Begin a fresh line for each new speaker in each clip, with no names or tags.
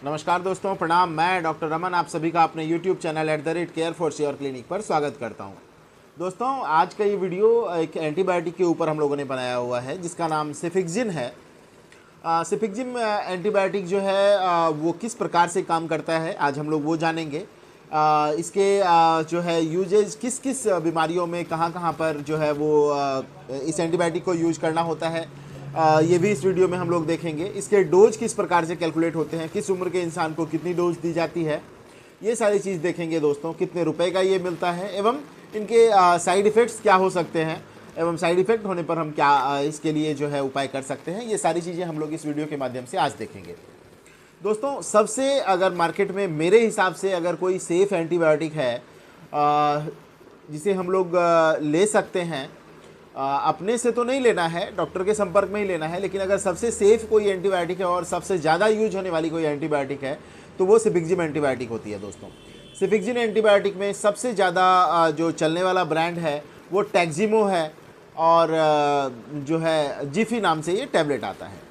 नमस्कार दोस्तों, प्रणाम। मैं डॉक्टर रमन आप सभी का अपने YouTube channel @care for sure clinic पर स्वागत करता हूं। दोस्तों, आज का ये वीडियो एक एंटीबायोटिक के ऊपर हम लोगों ने बनाया हुआ है जिसका नाम सेफिक्जिन है। सेफिक्जिन एंटीबायोटिक जो है वो किस प्रकार से काम करता है आज हम लोग वो जानेंगे। इसके जो है यूजेज किस किस बीमारियों में कहाँ कहाँ पर जो है वो इस एंटीबायोटिक को यूज करना होता है, ये भी इस वीडियो में हम लोग देखेंगे। इसके डोज किस प्रकार से कैलकुलेट होते हैं, किस उम्र के इंसान को कितनी डोज दी जाती है, ये सारी चीज़ देखेंगे दोस्तों। कितने रुपए का ये मिलता है एवं इनके साइड इफ़ेक्ट्स क्या हो सकते हैं एवं साइड इफ़ेक्ट होने पर हम क्या इसके लिए जो है उपाय कर सकते हैं, ये सारी चीज़ें हम लोग इस वीडियो के माध्यम से आज देखेंगे। दोस्तों, सबसे अगर मार्केट में मेरे हिसाब से अगर कोई सेफ़ एंटीबायोटिक है जिसे हम लोग ले सकते हैं, अपने से तो नहीं लेना है, डॉक्टर के संपर्क में ही लेना है, लेकिन अगर सबसे सेफ़ कोई एंटीबायोटिक है और सबसे ज़्यादा यूज होने वाली कोई एंटीबायोटिक है तो वो सेफिक्जिन एंटीबायोटिक होती है। दोस्तों, सेफिक्जिन एंटीबायोटिक में सबसे ज़्यादा जो चलने वाला ब्रांड है वो टैक्जिमो है और जो है जिफी नाम से ये टैबलेट आता है।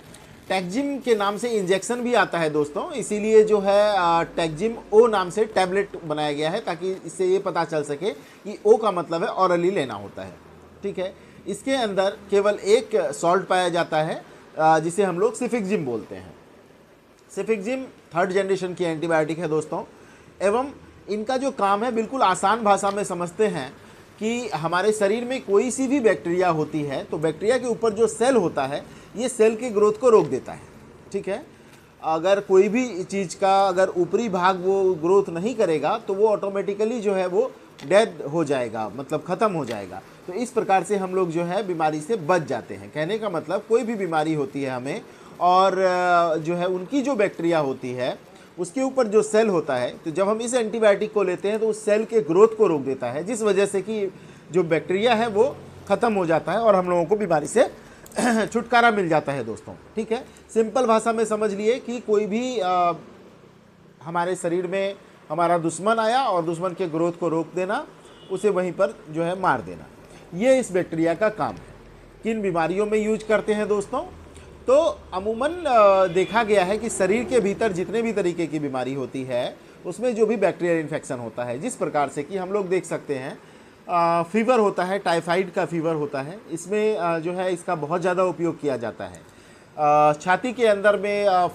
टैक्जिम के नाम से इंजेक्शन भी आता है दोस्तों, इसीलिए जो है टैक्जिम ओ नाम से टैबलेट बनाया गया है ताकि इससे ये पता चल सके कि ओ का मतलब है ऑरली लेना होता है। ठीक है, इसके अंदर केवल एक सॉल्ट पाया जाता है जिसे हम लोग सेफिक्जिम बोलते हैं। सेफिक्जिम 3rd जनरेशन की एंटीबायोटिक है दोस्तों, एवं इनका जो काम है बिल्कुल आसान भाषा में समझते हैं कि हमारे शरीर में कोई सी भी बैक्टीरिया होती है तो बैक्टीरिया के ऊपर जो सेल होता है ये सेल के ग्रोथ को रोक देता है। ठीक है, अगर कोई भी चीज़ का अगर ऊपरी भाग वो ग्रोथ नहीं करेगा तो वो ऑटोमेटिकली जो है वो डेड हो जाएगा, मतलब ख़त्म हो जाएगा। तो इस प्रकार से हम लोग जो है बीमारी से बच जाते हैं। कहने का मतलब कोई भी बीमारी होती है हमें और जो है उनकी जो बैक्टीरिया होती है उसके ऊपर जो सेल होता है, तो जब हम इस एंटीबायोटिक को लेते हैं तो उस सेल के ग्रोथ को रोक देता है, जिस वजह से कि जो बैक्टीरिया है वो ख़त्म हो जाता है और हम लोगों को बीमारी से छुटकारा मिल जाता है दोस्तों। ठीक है, सिंपल भाषा में समझ लिए कि कोई भी हमारे शरीर में हमारा दुश्मन आया और दुश्मन के ग्रोथ को रोक देना, उसे वहीं पर जो है मार देना, ये इस बैक्टीरिया का काम है। किन बीमारियों में यूज करते हैं दोस्तों? तो अमूमन देखा गया है कि शरीर के भीतर जितने भी तरीके की बीमारी होती है उसमें जो भी बैक्टीरियल इन्फेक्शन होता है, जिस प्रकार से कि हम लोग देख सकते हैं फीवर होता है, टाइफाइड का फीवर होता है, इसमें जो है इसका बहुत ज़्यादा उपयोग किया जाता है। छाती के अंदर में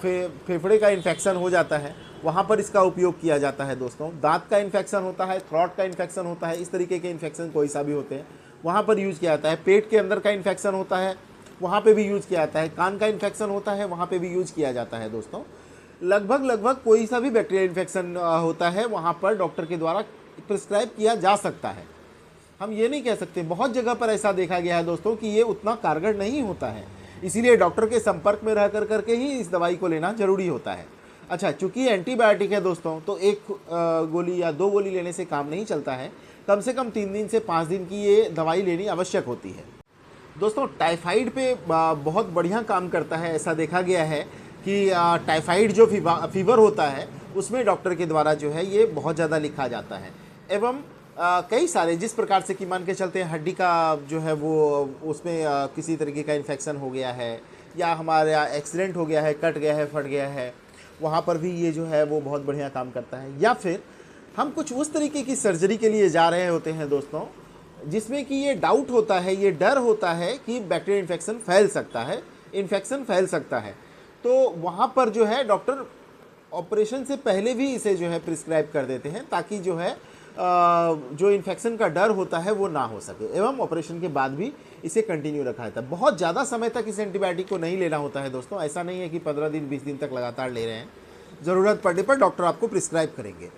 फेफड़े का इन्फेक्शन हो जाता है, वहाँ पर इसका उपयोग किया जाता है दोस्तों। दांत का इन्फेक्शन होता है, थ्रोट का इन्फेक्शन होता है, इस तरीके के इन्फेक्शन कोई सा भी होते हैं वहाँ पर यूज़ किया जाता है। पेट के अंदर का इन्फेक्शन होता है, वहाँ पे भी यूज़ किया जाता है। कान का इन्फेक्शन होता है, वहाँ पे भी यूज़ किया जाता है दोस्तों। लगभग कोई सा भी बैक्टीरियल इन्फेक्शन होता है वहाँ पर डॉक्टर के द्वारा प्रिस्क्राइब किया जा सकता है। हम ये नहीं कह सकते, बहुत जगह पर ऐसा देखा गया है दोस्तों कि ये उतना कारगर नहीं होता है, इसीलिए डॉक्टर के संपर्क में रह करके ही इस दवाई को लेना जरूरी होता है। अच्छा, चूँकि एंटीबायोटिक है दोस्तों तो एक गोली या 2 गोली लेने से काम नहीं चलता है, कम से कम 3 दिन से 5 दिन की ये दवाई लेनी आवश्यक होती है। दोस्तों, टाइफाइड पे बहुत बढ़िया काम करता है। ऐसा देखा गया है कि टाइफाइड जो फीवर होता है उसमें डॉक्टर के द्वारा जो है ये बहुत ज़्यादा लिखा जाता है। एवं कई सारे जिस प्रकार से कि मान के चलते हैं हड्डी का जो है वो उसमें किसी तरीके का इन्फेक्शन हो गया है या हमारा एक्सीडेंट हो गया है, कट गया है, फट गया है, वहाँ पर भी ये जो है वो बहुत बढ़िया काम करता है। या फिर हम कुछ उस तरीके की सर्जरी के लिए जा रहे होते हैं दोस्तों जिसमें कि ये डाउट होता है, ये डर होता है कि बैक्टीरियल इन्फेक्शन फैल सकता है, इन्फेक्शन फैल सकता है, तो वहाँ पर जो है डॉक्टर ऑपरेशन से पहले भी इसे जो है प्रिस्क्राइब कर देते हैं ताकि जो है जो इन्फेक्शन का डर होता है वो ना हो सके, एवं ऑपरेशन के बाद भी इसे कंटिन्यू रखा जाता है। बहुत ज़्यादा समय तक इस एंटीबायोटिक को नहीं लेना होता है दोस्तों। ऐसा नहीं है कि 15 दिन 20 दिन तक लगातार ले रहे हैं, ज़रूरत पड़ने पर डॉक्टर आपको प्रिस्क्राइब करेंगे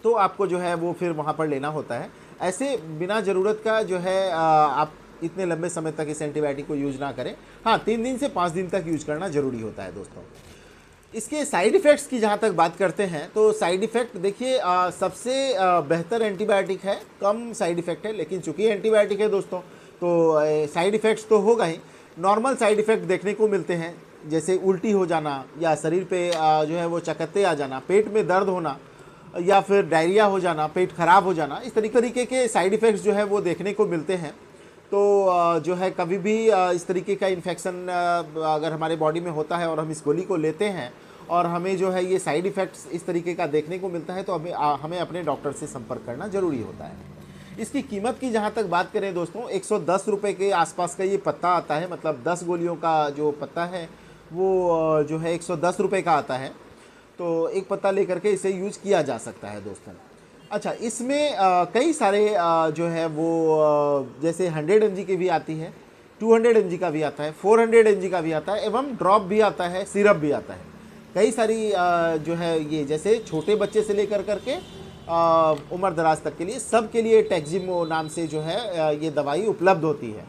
तो आपको जो है वो फिर वहाँ पर लेना होता है। ऐसे बिना ज़रूरत का जो है आप इतने लंबे समय तक इस एंटीबायोटिक को यूज ना करें। हाँ, 3 दिन से 5 दिन तक यूज करना ज़रूरी होता है दोस्तों। इसके साइड इफ़ेक्ट्स की जहाँ तक बात करते हैं तो साइड इफ़ेक्ट देखिए, सबसे बेहतर एंटीबायोटिक है, कम साइड इफ़ेक्ट है, लेकिन चूँकि एंटीबायोटिक है दोस्तों तो साइड इफ़ेक्ट्स तो होगा ही। नॉर्मल साइड इफ़ेक्ट देखने को मिलते हैं, जैसे उल्टी हो जाना या शरीर पे जो है वो चकत्ते आ जाना, पेट में दर्द होना या फिर डायरिया हो जाना, पेट खराब हो जाना, इस तरीके के साइड इफ़ेक्ट्स जो है वो देखने को मिलते हैं। तो जो है कभी भी इस तरीके का इन्फेक्शन अगर हमारे बॉडी में होता है और हम इस गोली को लेते हैं और हमें जो है ये साइड इफ़ेक्ट्स इस तरीके का देखने को मिलता है तो हमें अपने डॉक्टर से संपर्क करना ज़रूरी होता है। इसकी कीमत की जहाँ तक बात करें दोस्तों, 110 रुपये के आसपास का ये पत्ता आता है, मतलब 10 गोलियों का जो पत्ता है वो जो है 110 रुपये का आता है। तो एक पत्ता लेकर के इसे यूज किया जा सकता है दोस्तों। अच्छा, इसमें कई सारे जो है वो जैसे 100 mg की भी आती है, 200 mg का भी आता है, 400 mg का भी आता है, एवं ड्रॉप भी आता है, सिरप भी आता है। कई सारी जो है ये जैसे छोटे बच्चे से लेकर करके उम्र दराज तक के लिए, सब के लिए टैक्जिमो नाम से जो है ये दवाई उपलब्ध होती है,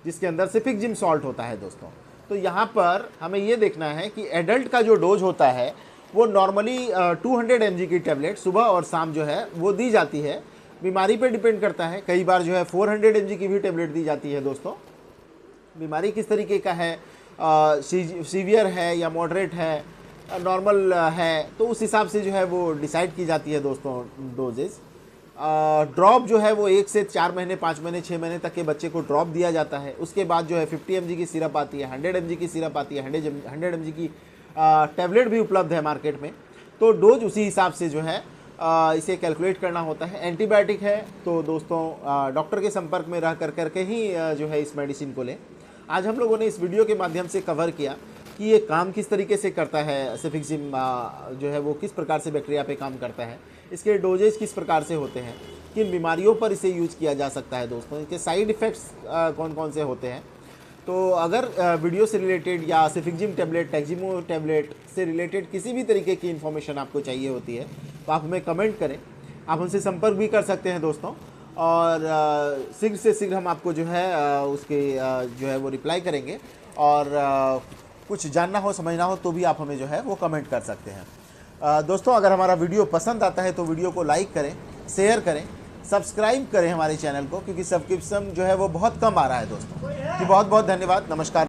जिसके अंदर सिफिक्जिम सॉल्ट होता है दोस्तों। तो यहाँ पर हमें ये देखना है कि एडल्ट का जो डोज होता है वो नॉर्मली 200 mg की टेबलेट सुबह और शाम जो है वो दी जाती है। बीमारी पे डिपेंड करता है, कई बार जो है 400 mg की भी टेबलेट दी जाती है दोस्तों। बीमारी किस तरीके का है, सीवियर है या मॉडरेट है, नॉर्मल है, तो उस हिसाब से जो है वो डिसाइड की जाती है दोस्तों डोजेज। ड्रॉप जो है वो 1 से 4 महीने, 5 महीने, 6 महीने तक के बच्चे को ड्रॉप दिया जाता है। उसके बाद जो है 50 mg की सिरप आती है, 100 mg की सिरप आती है, 100 mg की टैबलेट भी उपलब्ध है मार्केट में। तो डोज उसी हिसाब से जो है इसे कैलकुलेट करना होता है। एंटीबायोटिक है तो दोस्तों डॉक्टर के संपर्क में रह करके ही जो है इस मेडिसिन को लें। आज हम लोगों ने इस वीडियो के माध्यम से कवर किया कि ये काम किस तरीके से करता है, सिफिक्जिम जो है वो किस प्रकार से बैक्टीरिया पे काम करता है, इसके डोजेज किस प्रकार से होते हैं, किन बीमारियों पर इसे यूज किया जा सकता है दोस्तों, इसके साइड इफ़ेक्ट्स कौन कौन से होते हैं। तो अगर वीडियो से रिलेटेड या सिफिक्जिम टैबलेट, टैक्जिमो टैबलेट से रिलेटेड किसी भी तरीके की इन्फॉर्मेशन आपको चाहिए होती है तो आप हमें कमेंट करें। आप हमसे संपर्क भी कर सकते हैं दोस्तों, और शीघ्र से शीघ्र हम आपको जो है उसके जो है वो रिप्लाई करेंगे। और कुछ जानना हो, समझना हो तो भी आप हमें जो है वो कमेंट कर सकते हैं। दोस्तों अगर हमारा वीडियो पसंद आता है तो वीडियो को लाइक करें, शेयर करें, सब्सक्राइब करें हमारे चैनल को, क्योंकि सब्सक्रिप्शन जो है वो बहुत कम आ रहा है दोस्तों। जी बहुत बहुत धन्यवाद, नमस्कार।